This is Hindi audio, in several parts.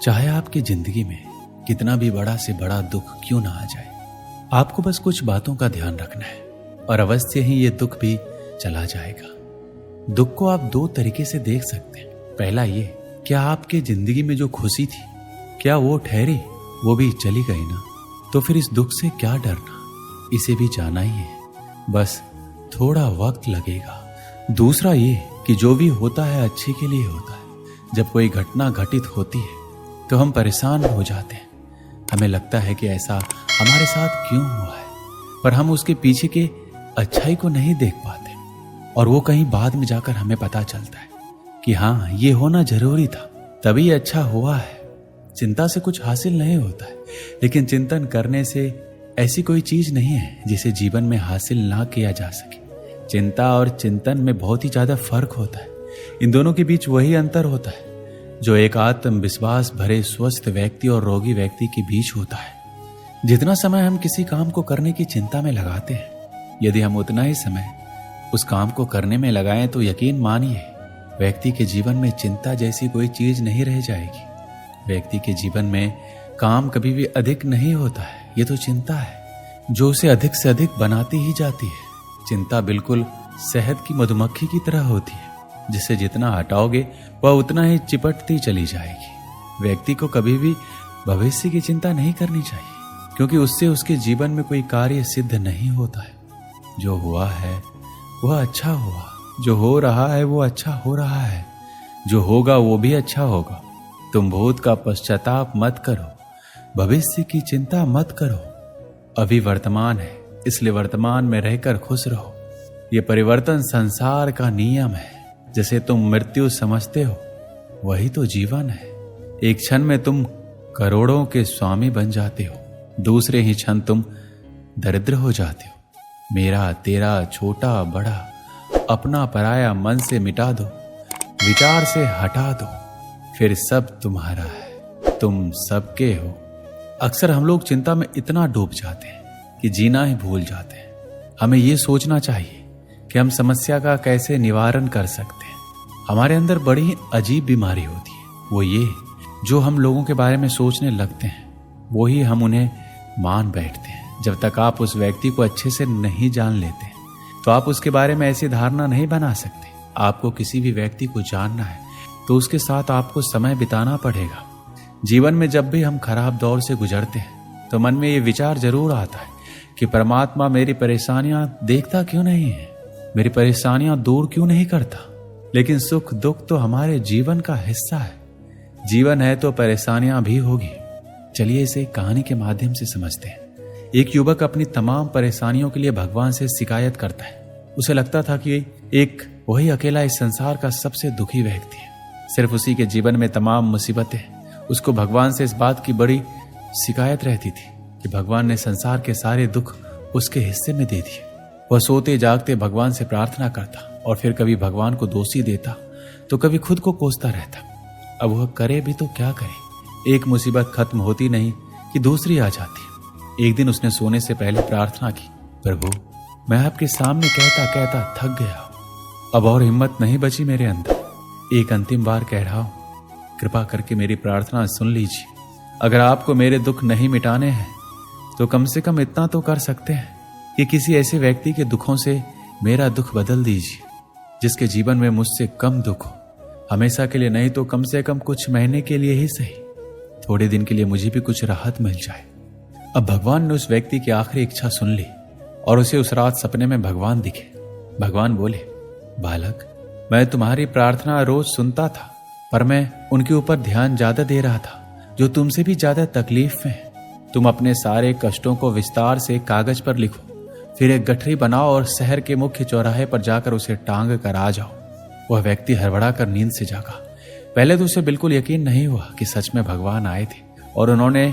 चाहे आपकी जिंदगी में कितना भी बड़ा से बड़ा दुख क्यों ना आ जाए, आपको बस कुछ बातों का ध्यान रखना है और अवश्य ही ये दुख भी चला जाएगा। दुख को आप दो तरीके से देख सकते हैं। पहला ये, क्या आपकी जिंदगी में जो खुशी थी क्या वो ठहरी? वो भी चली गई ना, तो फिर इस दुख से क्या डरना, इसे भी जाना ही है, बस थोड़ा वक्त लगेगा। दूसरा ये कि जो भी होता है अच्छे के लिए होता है। जब कोई घटना घटित होती है तो हम परेशान हो जाते हैं, हमें लगता है कि ऐसा हमारे साथ क्यों हुआ है, पर हम उसके पीछे के अच्छाई को नहीं देख पाते और वो कहीं बाद में जाकर हमें पता चलता है कि हाँ, ये होना जरूरी था, तभी अच्छा हुआ है। चिंता से कुछ हासिल नहीं होता है, लेकिन चिंतन करने से ऐसी कोई चीज नहीं है जिसे जीवन में हासिल ना किया जा सके। चिंता और चिंतन में बहुत ही ज्यादा फर्क होता है। इन दोनों के बीच वही अंतर होता है जो एक आत्मविश्वास भरे स्वस्थ व्यक्ति और रोगी व्यक्ति के बीच होता है। जितना समय हम किसी काम को करने की चिंता में लगाते हैं, यदि हम उतना ही समय उस काम को करने में लगाएं तो यकीन मानिए व्यक्ति के जीवन में चिंता जैसी कोई चीज नहीं रह जाएगी। व्यक्ति के जीवन में काम कभी भी अधिक नहीं होता है, ये तो चिंता है जो उसे अधिक से अधिक बनाती ही जाती है। चिंता बिल्कुल शहद की मधुमक्खी की तरह होती है, जिसे जितना हटाओगे वह उतना ही चिपटती चली जाएगी। व्यक्ति को कभी भी भविष्य की चिंता नहीं करनी चाहिए, क्योंकि उससे उसके जीवन में कोई कार्य सिद्ध नहीं होता है। जो हुआ है वह अच्छा हुआ, जो हो रहा है वो अच्छा हो रहा है, जो होगा वो भी अच्छा होगा। तुम भूत का पश्चाताप मत करो, भविष्य की चिंता मत करो। अभी वर्तमान है, इसलिए वर्तमान में रहकर खुश रहो। ये परिवर्तन संसार का नियम है। जैसे तुम मृत्यु समझते हो वही तो जीवन है। एक क्षण में तुम करोड़ों के स्वामी बन जाते हो, दूसरे ही क्षण तुम दरिद्र हो जाते हो। मेरा तेरा छोटा बड़ा अपना पराया मन से मिटा दो, विचार से हटा दो, फिर सब तुम्हारा है, तुम सबके हो। अक्सर हम लोग चिंता में इतना डूब जाते हैं कि जीना ही भूल जाते हैं। हमें यह सोचना चाहिए कि हम समस्या का कैसे निवारण कर सकते हैं। हमारे अंदर बड़ी ही अजीब बीमारी होती है, वो ये जो हम लोगों के बारे में सोचने लगते हैं वो ही हम उन्हें मान बैठते हैं। जब तक आप उस व्यक्ति को अच्छे से नहीं जान लेते तो आप उसके बारे में ऐसी धारणा नहीं बना सकते। आपको किसी भी व्यक्ति को जानना है तो उसके साथ आपको समय बिताना पड़ेगा। जीवन में जब भी हम खराब दौर से गुजरते हैं तो मन में ये विचार जरूर आता है कि परमात्मा मेरी परेशानियां देखता क्यों नहीं है, मेरी परेशानियां दूर क्यों नहीं करता। लेकिन सुख दुख तो हमारे जीवन का हिस्सा है। जीवन है तो परेशानियां भी होगी। चलिए इसे कहानी के माध्यम से समझते हैं। एक युवक अपनी तमाम परेशानियों के लिए भगवान से शिकायत करता है। उसे लगता था कि एक वही अकेला इस संसार का सबसे दुखी व्यक्ति है, सिर्फ उसी के जीवन में तमाम मुसीबतें। उसको भगवान से इस बात की बड़ी शिकायत रहती थी कि भगवान ने संसार के सारे दुख उसके हिस्से में दे दिए। वह सोते जागते भगवान से प्रार्थना करता और फिर कभी भगवान को दोषी देता तो कभी खुद को कोसता रहता। अब वह करे भी तो क्या करे, एक मुसीबत खत्म होती नहीं कि दूसरी आ जाती। एक दिन उसने सोने से पहले प्रार्थना की, प्रभु मैं आपके सामने कहता कहता थक गया, अब और हिम्मत नहीं बची मेरे अंदर। एक अंतिम बार कह रहा हूं, कृपा करके मेरी प्रार्थना सुन लीजिए। अगर आपको मेरे दुख नहीं मिटाने हैं तो कम से कम इतना तो कर सकते हैं कि किसी ऐसे व्यक्ति के दुखों से मेरा दुख बदल दीजिए जिसके जीवन में मुझसे कम दुख हो। हमेशा के लिए नहीं तो कम से कम कुछ महीने के लिए ही सही, थोड़े दिन के लिए मुझे भी कुछ राहत मिल जाए। अब भगवान ने उस व्यक्ति की आखिरी इच्छा सुन ली और उसे उस रात सपने में भगवान दिखे। भगवान बोले, बालक मैं तुम्हारी प्रार्थना रोज सुनता था, पर मैं उनके ऊपर ध्यान ज्यादा दे रहा था जो तुमसे भी ज्यादा तकलीफ में है। तुम अपने सारे कष्टों को विस्तार से कागज पर लिखो, फिर एक गठरी बनाओ और शहर के मुख्य चौराहे पर जाकर उसे टांग कर आ जाओ। वह व्यक्ति हड़बड़ा कर नींद से जागा। पहले तो उसे बिल्कुल यकीन नहीं हुआ कि सच में भगवान आए थे और उन्होंने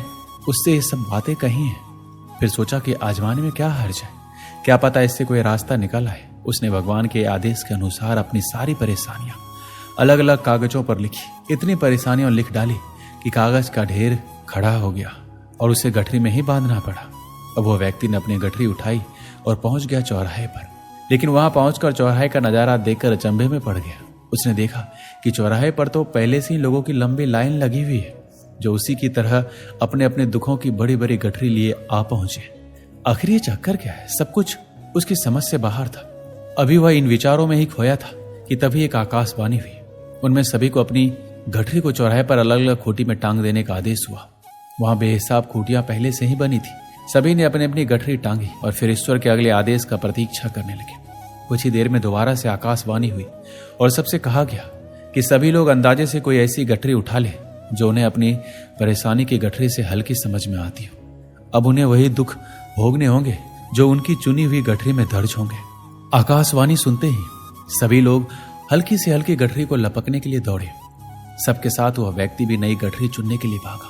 उससे ये सब बातें कही हैं। फिर सोचा कि आजमाने में क्या हर्ज है, क्या पता इससे कोई रास्ता निकल आए। उसने भगवान के आदेश के अनुसार अपनी सारी परेशानियां अलग अलग कागजों पर लिखी। इतनी परेशानियां लिख डाली कि कागज का ढेर खड़ा हो गया और उसे गठरी में ही बांधना पड़ा। अब वह व्यक्ति ने अपनी गठरी उठाई और पहुंच गया चौराहे पर, लेकिन वहां पहुंचकर चौराहे का नजारा देखकर अचंभे में पड़ गया। उसने देखा कि चौराहे पर तो पहले से ही लोगों की लंबी लाइन लगी हुई है। जो उसी की तरह अपने अपने दुखों की बड़ी बड़ी गठरी लिए आ पहुंचे। आखिर ये चक्कर क्या है? सब कुछ उसकी समझ से बाहर था। अभी वह इन विचारों में ही खोया था कि तभी एक आकाशवाणी हुई। उनमें सभी को अपनी गठरी को चौराहे पर अलग अलग खूंटी में टांग देने का आदेश हुआ। वहां बेहिसाब खूंटियां पहले से ही बनी थी। सभी ने अपनी अपनी गठरी टांगी और फिर ईश्वर के अगले आदेश का प्रतीक्षा करने लगे। कुछ ही देर में दोबारा से आकाशवाणी हुई और सबसे कहा गया कि सभी लोग अंदाजे से कोई ऐसी गठरी उठा ले जो उन्हें अपनी परेशानी की गठरी से हल्की समझ में आती हो। अब उन्हें वही दुख भोगने होंगे जो उनकी चुनी हुई गठरी में दर्ज होंगे। आकाशवाणी सुनते ही सभी लोग हल्की से हल्की गठरी को लपकने के लिए दौड़े। सबके साथ वह व्यक्ति भी नई गठरी चुनने के लिए भागा।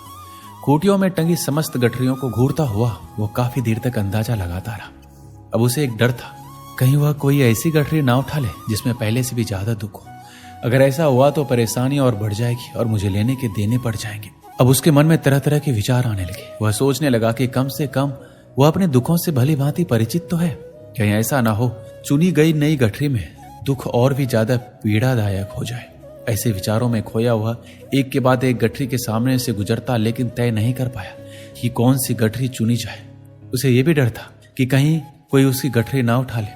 खूंटियों में टंगी समस्त गठरियों को घूरता हुआ वो काफी देर तक अंदाजा लगाता रहा। अब उसे एक डर था, कहीं वह कोई ऐसी गठरी ना उठा ले जिसमें पहले से भी ज्यादा दुख हो। अगर ऐसा हुआ तो परेशानी और बढ़ जाएगी और मुझे लेने के देने पड़ जाएंगे। अब उसके मन में तरह तरह के विचार आने लगे। वह सोचने लगा कि कम से कम वह अपने दुखों से भली भांति परिचित तो है। कहीं ऐसा ना हो चुनी गई नई गठरी में दुख और भी ज्यादा पीड़ादायक हो जाए। ऐसे विचारों में खोया हुआ एक के बाद एक गठरी के सामने से गुजरता, लेकिन तय नहीं कर पाया कि कौन सी गठरी चुनी जाए। उसे यह भी डर था कि कहीं कोई उसकी गठरी ना उठा ले।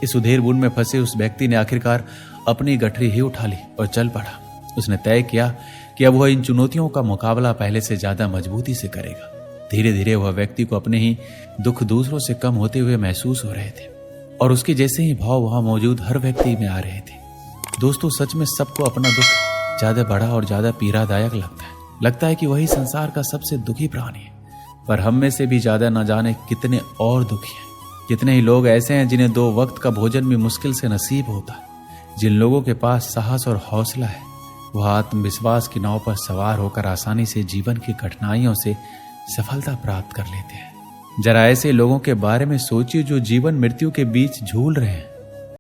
इस उधेड़-बुन में फंसे उस व्यक्ति ने आखिरकार अपनी गठरी ही उठा ली और चल पड़ा। उसने तय किया कि अब वह इन चुनौतियों का मुकाबला पहले से ज्यादा मजबूती से करेगा। धीरे धीरे वह व्यक्ति को अपने ही दुख दूसरों से कम होते हुए महसूस हो रहे थे और उसके जैसे ही भाव वहां मौजूद हर व्यक्ति में आ रहे थे। दोस्तों, सच में सबको अपना दुख ज्यादा बड़ा और ज्यादा पीड़ादायक लगता है कि वही संसार का सबसे दुखी प्राणी है। पर हम में से भी ज्यादा न जाने कितने और दुखी हैं। कितने ही लोग ऐसे हैं जिन्हें 2 वक्त का भोजन भी मुश्किल से नसीब होता है। जिन लोगों के पास साहस और हौसला है वह आत्मविश्वास की नाव पर सवार होकर आसानी से जीवन की कठिनाइयों से सफलता प्राप्त कर लेते हैं। जरा ऐसे लोगों के बारे में सोचिए जो जीवन मृत्यु के बीच झूल रहे हैं।